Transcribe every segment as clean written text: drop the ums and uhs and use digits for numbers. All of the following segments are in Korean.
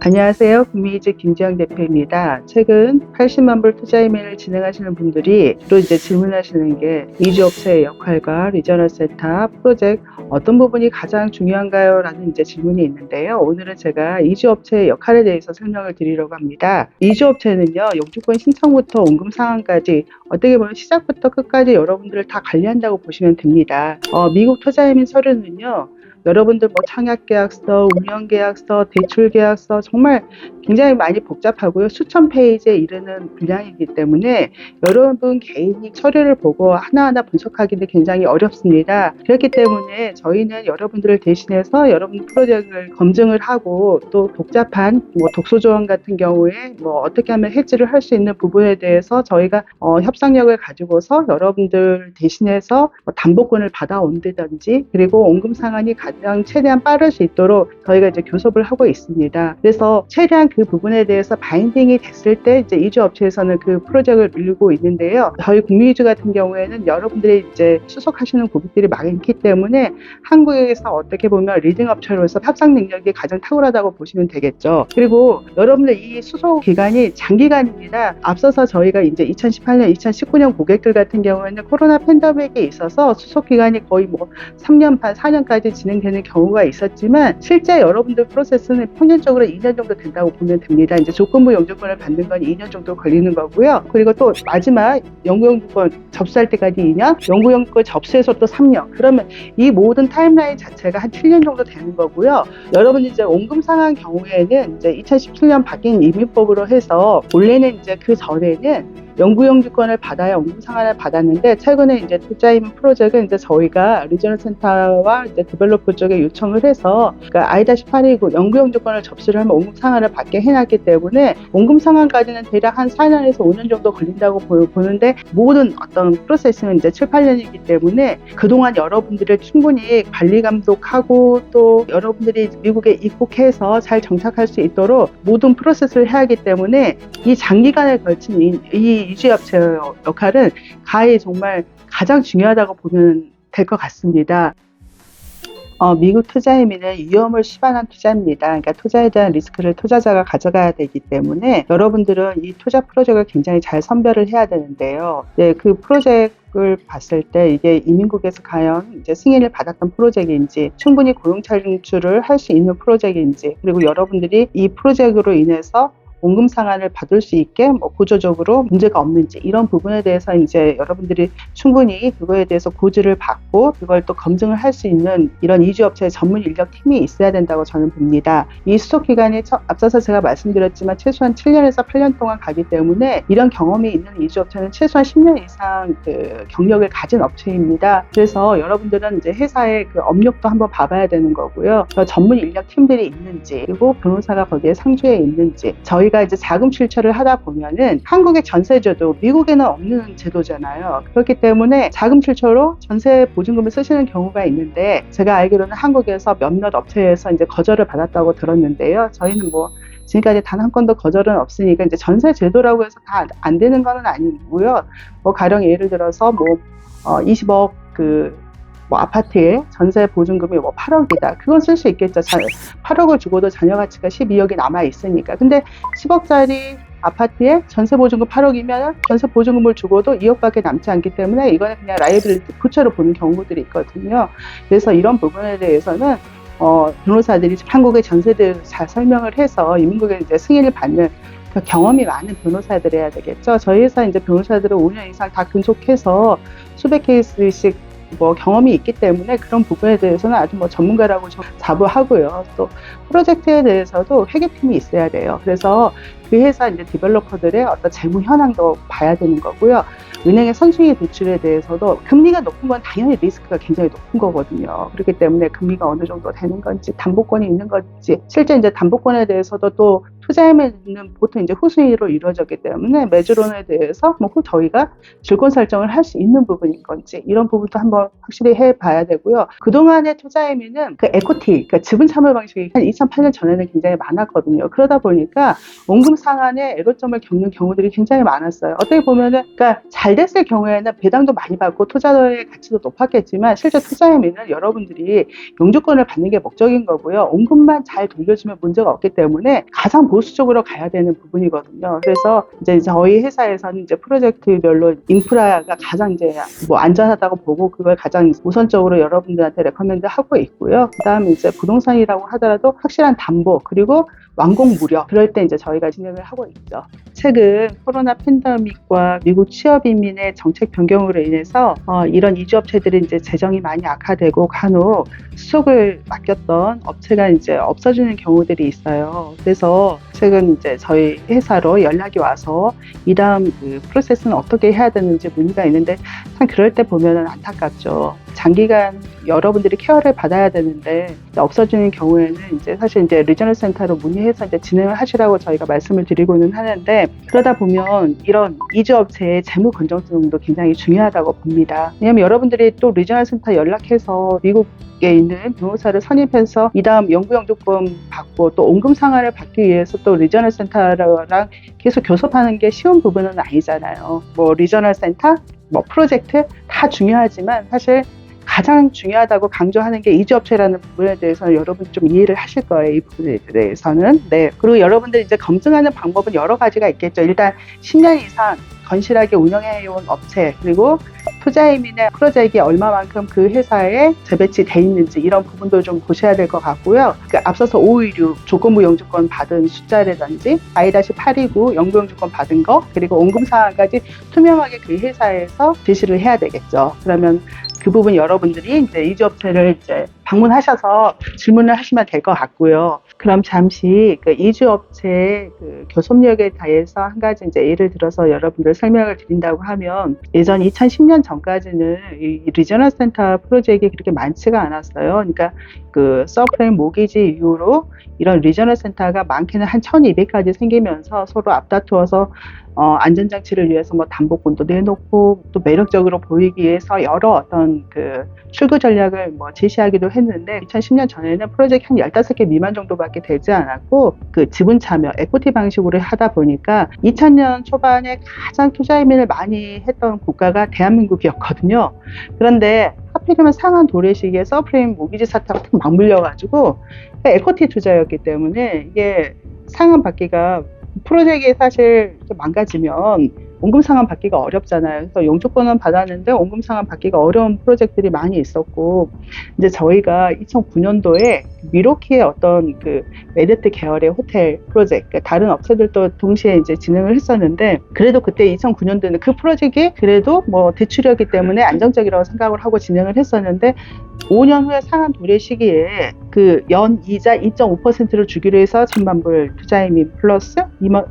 안녕하세요. 구미이즈 김지영 대표입니다. 최근 80만 불 투자 이메일을 진행하시는 분들이 주로 질문하시는 게 이주업체의 역할과 리저널 세탑, 프로젝트 어떤 부분이 가장 중요한가요? 라는 질문이 있는데요. 오늘은 제가 이주업체의 역할에 대해서 설명을 드리려고 합니다. 이주업체는요, 영주권 신청부터 원금 상환까지 어떻게 보면 시작부터 끝까지 여러분들을 다 관리한다고 보시면 됩니다. 미국 투자 이메일 서류는요, 여러분들 청약계약서, 운영계약서, 대출계약서 정말 굉장히 많이 복잡하고요. 수천 페이지에 이르는 분량이기 때문에 여러분 개인이 서류를 보고 하나하나 분석하기는 굉장히 어렵습니다. 그렇기 때문에 저희는 여러분들을 대신해서 여러분 프로젝트를 검증을 하고 또 복잡한 독소조항 같은 경우에 어떻게 하면 해지를 할 수 있는 부분에 대해서 저희가 협상력을 가지고서 여러분들 대신해서 담보권을 받아온다든지 그리고 원금 상환이 가장 최대한 빠를 수 있도록 저희가 교섭을 하고 있습니다. 그래서 최대한 그 부분에 대해서 바인딩이 됐을 때 이주업체에서는 그 프로젝트를 밀고 있는데요. 저희 국민이주 같은 경우에는 여러분들이 수속하시는 고객들이 많기 때문에 한국에서 어떻게 보면 리딩 업체로서 협상 능력이 가장 탁월하다고 보시면 되겠죠. 그리고 여러분들 이 수속 기간이 장기간입니다. 앞서서 저희가 2018년, 2019년 고객들 같은 경우에는 코로나 팬데믹에 있어서 수속 기간이 거의 3년 반, 4년까지 진행되는 경우가 있었지만 실제 여러분들 프로세스는 평균적으로 2년 정도 된다고 보면 됩니다. 조건부 영주권을 받는 건 2년 정도 걸리는 거고요. 그리고 또 마지막 영구영주권 접수할 때까지 2년, 영구영주권 접수해서 또 3년. 그러면 이 모든 타임라인 자체가 한 7년 정도 되는 거고요. 여러분이 원금 상환 경우에는 2017년 바뀐 이민법으로 해서 원래는 그 전에는 영구영주권을 받아야 원금 상환을 받았는데 최근에 투자이민 프로젝트는 저희가 리저널 센터와 디벨로퍼 쪽에 요청을 해서 그러니까 I-8이고 영구영주권을 접수를 하면 원금 상환을 받게 해놨기 때문에 원금 상환까지는 대략 한 4년에서 5년 정도 걸린다고 보는데 모든 어떤 프로세스는 7, 8년이기 때문에 그동안 여러분들을 충분히 관리 감독하고 또 여러분들이 미국에 입국해서 잘 정착할 수 있도록 모든 프로세스를 해야 하기 때문에 이 장기간에 걸친 이 이주업체의 역할은 정말 가장 중요하다고 보면 될 것 같습니다. 미국 투자이민은 위험을 수반한 투자입니다. 그러니까 투자에 대한 리스크를 투자자가 가져가야 되기 때문에 여러분들은 이 투자 프로젝트를 굉장히 잘 선별을 해야 되는데요. 그 프로젝트를 봤을 때 이게 이민국에서 과연 승인을 받았던 프로젝트인지 충분히 고용 창출을 할 수 있는 프로젝트인지 그리고 여러분들이 이 프로젝트로 인해서 원금 상환을 받을 수 있게 구조적으로 문제가 없는지 이런 부분에 대해서 여러분들이 충분히 그거에 대해서 고지를 받고 그걸 또 검증을 할 수 있는 이런 이주업체의 전문 인력 팀이 있어야 된다고 저는 봅니다. 이 수속 기간이 앞서서 제가 말씀드렸지만 최소한 7년에서 8년 동안 가기 때문에 이런 경험이 있는 이주업체는 최소한 10년 이상 경력을 가진 업체입니다. 그래서 여러분들은 회사의 업력도 한번 봐봐야 되는 거고요. 전문 인력 팀들이 있는지 그리고 변호사가 거기에 상주해 있는지 저희가 자금 출처를 하다 보면은 한국의 전세제도 미국에는 없는 제도잖아요. 그렇기 때문에 자금 출처로 전세 보증금을 쓰시는 경우가 있는데 제가 알기로는 한국에서 몇몇 업체에서 거절을 받았다고 들었는데요. 저희는 지금까지 단 한 건도 거절은 없으니까 전세 제도라고 해서 다 안 되는 건 아니고요. 가령 예를 들어서 20억 아파트에 전세 보증금이 8억이다. 그건 쓸 수 있겠죠. 8억을 주고도 자녀 가치가 12억이 남아 있으니까. 근데 10억짜리 아파트에 전세 보증금 8억이면 전세 보증금을 주고도 2억밖에 남지 않기 때문에 이거는 그냥 라이abili티 부채로 보는 경우들이 있거든요. 그래서 이런 부분에 대해서는 변호사들이 한국의 전세대를 잘 설명을 해서 이민국에 승인을 받는 경험이 많은 변호사들 해야 되겠죠. 저희 회사 변호사들은 5년 이상 다 근속해서 수백 케이스씩 경험이 있기 때문에 그런 부분에 대해서는 아주 전문가라고 자부하고요. 또 프로젝트에 대해서도 회계팀이 있어야 돼요. 그래서 그 회사 디벨로퍼들의 어떤 재무 현황도 봐야 되는 거고요. 은행의 선순위 대출에 대해서도 금리가 높은 건 당연히 리스크가 굉장히 높은 거거든요. 그렇기 때문에 금리가 어느 정도 되는 건지 담보권이 있는 건지 실제 담보권에 대해서도 또 투자임에는 보통 이제 후순위로 이루어졌기 때문에 매주론에 대해서 뭐 저희가 질권 설정을 할 수 있는 부분인 건지 이런 부분도 한번 확실히 해봐야 되고요. 그동안의 투자임에는 그 에코티, 그러니까 지분 참여 방식이 한 2008년 전에는 굉장히 많았거든요. 그러다 보니까 원금 상환에 애로점을 겪는 경우들이 굉장히 많았어요. 어떻게 보면은, 그러니까 잘 됐을 경우에는 배당도 많이 받고 투자의 가치도 높았겠지만 실제 투자임에는 여러분들이 영주권을 받는 게 목적인 거고요. 원금만 잘 돌려주면 문제가 없기 때문에 가장 보수적으로 가야 되는 부분이거든요. 그래서 이제 저희 회사에서는 이제 프로젝트별로 인프라가 가장 이제 뭐 안전하다고 보고 그걸 가장 우선적으로 여러분들한테 레커멘드 하고 있고요. 그다음에 이제 부동산이라고 하더라도 확실한 담보 그리고 완공 무료 그럴 때 이제 저희가 진행을 하고 있죠. 최근 코로나 팬데믹과 미국 취업 이민의 정책 변경으로 인해서 이런 이주업체들이 이제 재정이 많이 악화되고 간혹 수속을 맡겼던 업체가 이제 없어지는 경우들이 있어요. 그래서 최근 이제 저희 회사로 연락이 와서 이 다음 그 프로세스는 어떻게 해야 되는지 문의가 있는데 참 그럴 때 보면은 안타깝죠. 장기간 여러분들이 케어를 받아야 되는데 없어지는 경우에는 이제 사실 이제 리저널 센터로 문의해서 이제 진행을 하시라고 저희가 말씀을 드리고는 하는데 그러다 보면 이런 이주업체의 재무 건전성도 굉장히 중요하다고 봅니다. 왜냐하면 여러분들이 또 리저널 센터 연락해서 미국에 있는 변호사를 선임해서 이 다음 영구영주권 받고 또 원금 상환을 받기 위해서 또 리저널 센터랑 계속 교섭하는 게 쉬운 부분은 아니잖아요. 뭐 리저널 센터, 뭐 프로젝트 다 중요하지만 사실 가장 중요하다고 강조하는 게 이주업체라는 부분에 대해서는 여러분 좀 이해를 하실 거예요. 이 부분에 대해서는. 네. 그리고 여러분들이 이제 검증하는 방법은 여러 가지가 있겠죠. 일단 10년 이상 건실하게 운영해온 업체, 그리고 투자임이나 프로젝트가 얼마만큼 그 회사에 재배치 돼 있는지 이런 부분도 좀 보셔야 될 것 같고요. 앞서서 526 조건부 영주권 받은 숫자라든지 I-829 영구영주권 받은 거 그리고 원금 사항까지 투명하게 그 회사에서 제시를 해야 되겠죠. 그러면 그 부분 여러분들이 이제 이주업체를 이제 방문하셔서 질문을 하시면 될 것 같고요. 그럼 잠시 그 이주업체의 그 교섭력에 대해서 한 가지 이제 예를 들어서 여러분들 설명을 드린다고 하면 예전 2010년 전까지는 이 리저널 센터 프로젝트가 그렇게 많지가 않았어요. 그러니까 그 서프라임 모기지 이후로 이런 리저널 센터가 많게는 한 1200까지 생기면서 서로 앞다투어서 안전장치를 위해서 뭐 담보권도 내놓고 또 매력적으로 보이기 위해서 여러 어떤 그 출구 전략을 뭐 제시하기도 했는데 2010년 전에는 프로젝트 한 15개 미만 정도밖에 되지 않았고 그 지분 참여, 에코티 방식으로 하다 보니까 2000년 초반에 가장 투자 이민을 많이 했던 국가가 대한민국이었거든요. 그런데 하필이면 상한 도래시기에 서프라임 모기지 사태가 막 물려가지고 에코티 투자였기 때문에 이게 상한 받기가 프로젝트가 사실 망가지면 원금 상환 받기가 어렵잖아요. 그래서 영주권은 받았는데 원금 상환 받기가 어려운 프로젝트들이 많이 있었고, 이제 저희가 2009년도에 미로키의 어떤 그 메리트 계열의 호텔 프로젝트, 다른 업체들도 동시에 이제 진행을 했었는데, 그래도 그때 2009년도에는 그 프로젝트가 그래도 뭐 대출이었기 때문에 안정적이라고 생각을 하고 진행을 했었는데, 5년 후에 상한 도래 시기에 그 연 이자 2.5%를 주기로 해서 1000만 불 투자이민 플러스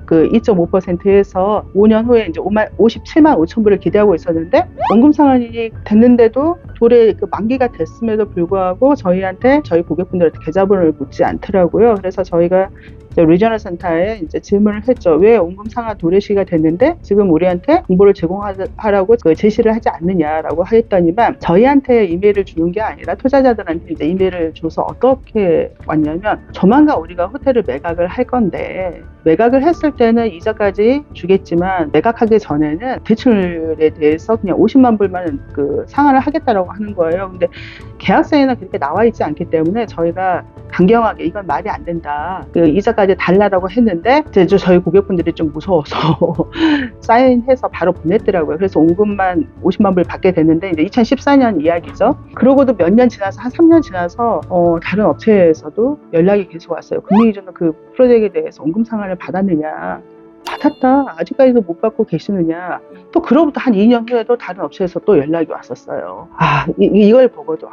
그 2.5%에서 5년 후에 이제 57만 5천 불을 기대하고 있었는데, 원금 상환이 됐는데도 도래 그 만기가 됐음에도 불구하고 저희한테 저희 고객분들한테 계좌번호를 묻지 않더라고요. 그래서 저희가 리저널 센터에 이제 질문을 했죠. 왜 원금 상환 도래 시기가 됐는데 지금 우리한테 정보를 제공하라고 그 제시를 하지 않느냐라고 했더니만, 저희한테 이메일을 주는 게 아니라 투자자들한테 이제 이메일을 줘서 어떻게 왔냐면, 조만간 우리가 호텔을 매각을 할 건데 매각을 했을 때는 이자까지 주겠지만 매각하기 전에는 대출에 대해서 그냥 50만 불만 그 상환을 하겠다라고 하는 거예요. 근데 계약서에는 그렇게 나와 있지 않기 때문에 저희가 강경하게 이건 말이 안 된다, 그 이자까지 달라라고 했는데 이제 저희 고객분들이 좀 무서워서 사인해서 바로 보냈더라고요. 그래서 원금만 50만 불 받게 됐는데, 이제 2014년 이야기죠. 그러고도 몇 년 지나서 한 3년 지나서 다른 업체에서도 연락이 계속 왔어요. 금융위주는 그 프로젝트에 대해서 원금 상환을 받았느냐, 받았다. 아직까지도 못 받고 계시느냐. 또 그로부터 한 2년 후에도 다른 업체에서 또 연락이 왔었어요. 이걸 보고도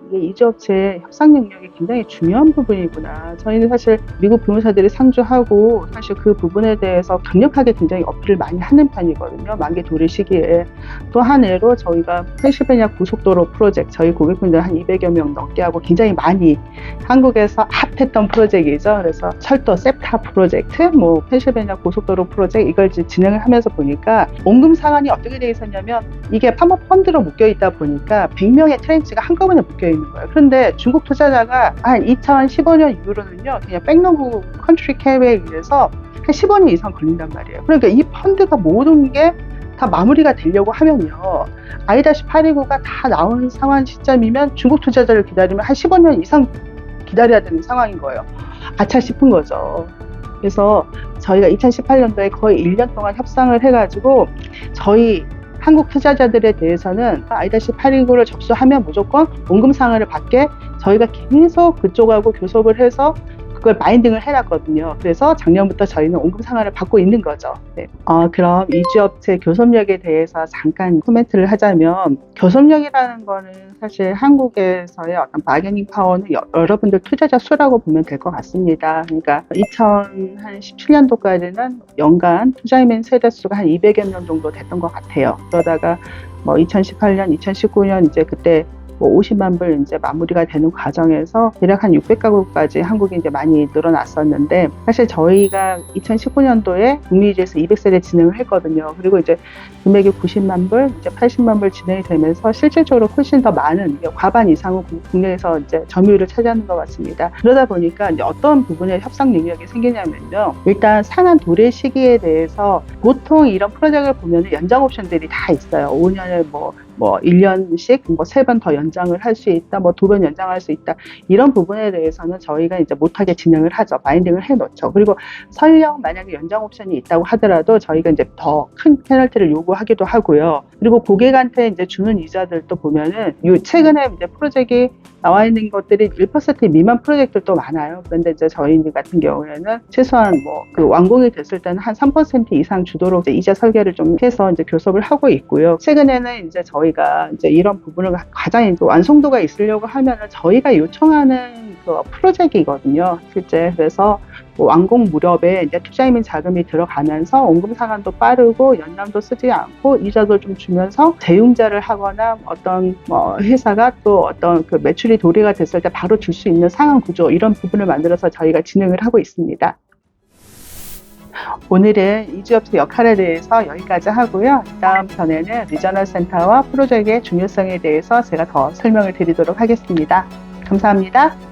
이게 이주업체의 협상 능력이 굉장히 중요한 부분이구나. 저희는 사실 미국 변호사들이 상주하고 사실 그 부분에 대해서 강력하게 굉장히 어필을 많이 하는 편이거든요. 만기 도래 시기에. 또 한 예로 저희가 펜실베니아 고속도로 프로젝트, 저희 고객분들 한 200여 명 넘게 하고 굉장히 많이 한국에서 핫했던 프로젝트이죠. 그래서 철도 셉타 프로젝트, 펜실베니아 고속도로 프로젝트 이걸 진행을 하면서 보니까 원금 상환이 어떻게 되어 있었냐면 이게 파머 펀드로 묶여 있다 보니까 100명의 트렌치가 한꺼번에 묶여 있는 거예요. 그런데 중국 투자자가 한 2015년 이후로는요, 그냥 백너구 컨트리 캡에 의해서 한 15년 이상 걸린단 말이에요. 그러니까 이 펀드가 모든 게 다 마무리가 되려고 하면요, I-829가 다 나오는 상황 시점이면 중국 투자자를 기다리면 한 15년 이상 기다려야 되는 상황인 거예요. 아차 싶은 거죠. 그래서 저희가 2018년도에 거의 1년 동안 협상을 해가지고 저희 한국 투자자들에 대해서는 I-829를 접수하면 무조건 원금 상환을 받게 저희가 계속 그쪽하고 교섭을 해서 그걸 마인딩을 해놨거든요. 그래서 작년부터 저희는 원금 상환을 받고 있는 거죠. 네. 그럼 이주업체 교섭력에 대해서 잠깐 코멘트를 하자면, 교섭력이라는 거는 사실 한국에서의 어떤 바게닝 파워는 여러분들 투자자 수라고 보면 될 것 같습니다. 그러니까 2017년도까지는 연간 투자이면 세대 수가 한 200여 명 정도 됐던 것 같아요. 그러다가 2018년, 2019년 이제 그때 50만 불 이제 마무리가 되는 과정에서 대략 한 600가구까지 한국이 이제 많이 늘어났었는데, 사실 저희가 2019년도에 북미주에서 200세대 진행을 했거든요. 그리고 이제 금액이 90만 불, 이제 80만 불 진행이 되면서 실질적으로 훨씬 더 많은 과반 이상은 국내에서 이제 점유율을 차지하는 것 같습니다. 그러다 보니까 이제 어떤 부분에 협상 능력이 생기냐면요, 일단 상한 도래 시기에 대해서 보통 이런 프로젝트를 보면 연장 옵션들이 다 있어요. 5년에 1년씩 3번 더 연장을 할 수 있다, 2번 연장할 수 있다. 이런 부분에 대해서는 저희가 이제 못하게 진행을 하죠. 마인딩을 해 놓죠. 그리고 설령 만약에 연장 옵션이 있다고 하더라도 저희가 이제 더 큰 페널티를 요구하기도 하고요. 그리고 고객한테 이제 주는 이자들도 보면은 최근에 이제 프로젝트가 나와 있는 것들이 1% 미만 프로젝트도 많아요. 그런데 이제 저희 같은 경우에는 최소한 그 완공이 됐을 때는 한 3% 이상 주도록 이제 이자 설계를 좀 해서 이제 교섭을 하고 있고요. 최근에는 이제 저희가 이제 이런 부분을 가장 완성도가 있으려고 하면은 저희가 요청하는 그 프로젝트이거든요. 실제 그래서 완공 무렵에 이제 투자이민 자금이 들어가면서 원금 상환도 빠르고 연장도 쓰지 않고 이자도 좀 주면서 재융자를 하거나 어떤 회사가 또 어떤 그 매출이 도래가 됐을 때 바로 줄 수 있는 상환 구조, 이런 부분을 만들어서 저희가 진행을 하고 있습니다. 오늘은 이주업체 역할에 대해서 여기까지 하고요. 다음 편에는 리저널 센터와 프로젝트의 중요성에 대해서 제가 더 설명을 드리도록 하겠습니다. 감사합니다.